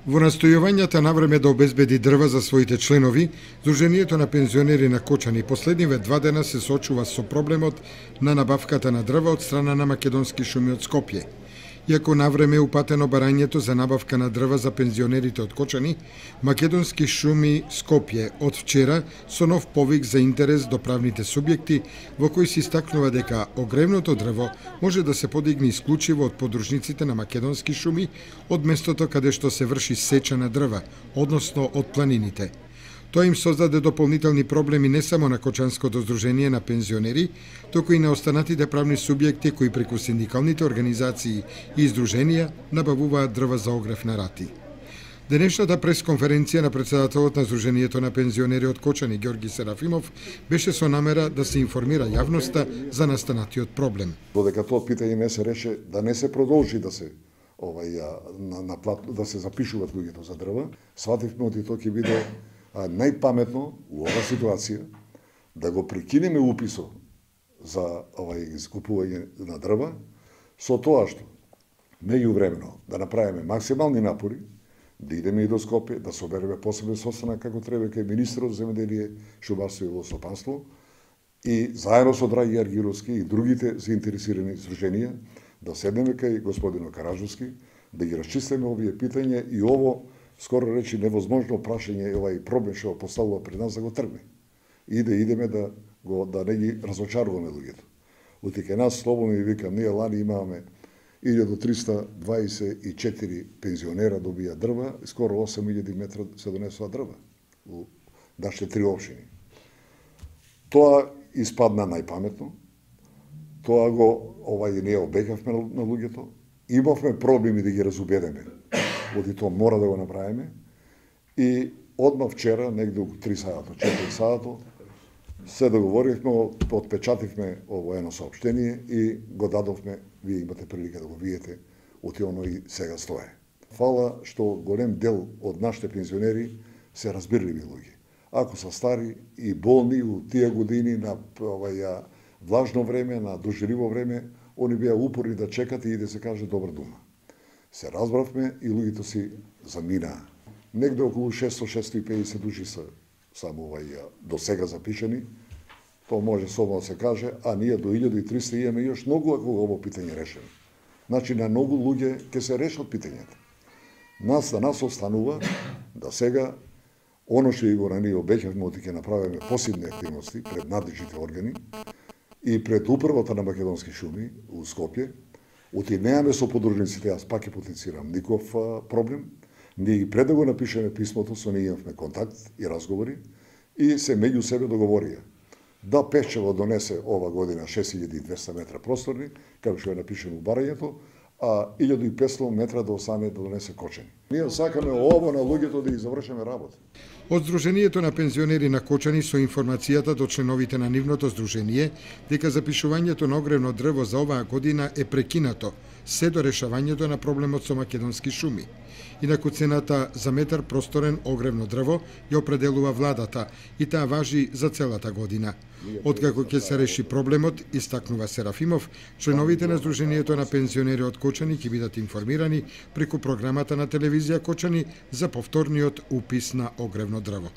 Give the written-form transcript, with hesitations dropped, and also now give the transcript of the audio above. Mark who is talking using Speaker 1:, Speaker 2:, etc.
Speaker 1: Во настојувањата на време да обезбеди дрва за своите членови, Сдруженијето на пензионери на Кочани последниве 2 дена се соочува со проблемот на набавката на дрва од страна на Македонски шуми од Скопје. Иако на време е упатено барањето за набавка на дрва за пензионерите од Кочани, Македонски шуми Скопје од вчера со нов повик за интерес до правните субјекти во кој се истакнува дека огревното дрво може да се подигне исклучиво од подружниците на Македонски шуми од местото каде што се врши сеча на дрва, односно од планините. Тоа им создаде дополнителни проблеми не само на Кочанското здружение на пензионери, туку и на останатите правни субјекти кои преку синдикалните организации и издруженија набавуваат дрва за огрев на рати. Денешната пресконференција на председателот на Сдруженијето на пензионери од Кочани Ѓорги Серафимов беше со намера да се информира јавноста за настанатиот проблем.
Speaker 2: Додека тоа питање не се реше, да не се продолжи да се да се запишуваат луѓето за дрва, свативме оти тоа ќе биде најпаметно у ова ситуација да го прекинеме уписот за искупување на дрва, со тоа што меѓувремено да направиме максимални напори, да идеме и до Скопје, да собереме посебен состанок како треба кај министерот за земјоделие, шумарство и лозопанство и заедно со Драги Аргировски и другите заинтересирани здруженија да седнеме кај господинот Караджовски, да ги расчистиме овие питања и ово скоро речи невозможно прашање и овај проблем што го поставува пред нас да го тргне. И да идеме да не ги разочаруваме луѓето. Утеке нас, слободно ви викам, ние лани имаме 1324 пензионера добија дрва и скоро 8000 метра се донесува дрва у нашите 3 општини. Тоа испадна најпаметно. Тоа го ние обеќавме на луѓето. Имавме проблеми да ги разубедеме. Оди тоа мора да го направиме. И одма вчера, негде околу 3 сата, 4 сата, се договоривме, отпечативме ово едно соопштение и го дадовме, вие имате прилика да го видите, оти оно и сега стое. Фала што голем дел од нашите пензионери се разбирливи луѓе. Ако се стари и болни у тие години на влажно време, на доживливо време, они беа упорни да чекат и да се каже добра дума. Се разбравме и луѓето си заминаа. Негде околу 600-650 души се само до сега запишани. Тоа може слободно да се каже, а ние до 1300 имаме још многу ако ово питање решено. Значи на многу луѓе ќе се решат питањата. За нас останува да сега оно што и го ние обеќавме оти ќе направиме посебни активности пред надлежните органи и пред управата на Македонски шуми у Скопје. Оти неаме со подружниците, јас пак ќе потенцирам ников проблем. Ние и пред да го напишеме писмото, со ние имавме контакт и разговори и се меѓу себе договорија. Да Пешчево донесе ова година 6200 метра просторни, како што е напишено у барањето, а 1500 метра да остане да донесе Кочани. Ние сакаме ово на луѓето да ги завршиме работа.
Speaker 1: Од Сдруженијето на пензионери на Кочани со информацијата до членовите на нивното здружение дека запишувањето на огревно дрво за оваа година е прекинато се до решавањето на проблемот со Македонски шуми. Инаку цената за метар просторен огревно дрво ја определува владата и таа важи за целата година. Откако ќе се реши проблемот, истакнува Серафимов, членовите на Сдруженијето на пензионери од Кочани ќе бидат информирани преку програмата на телевизија Кочани за повторниот упис на огревно дрво.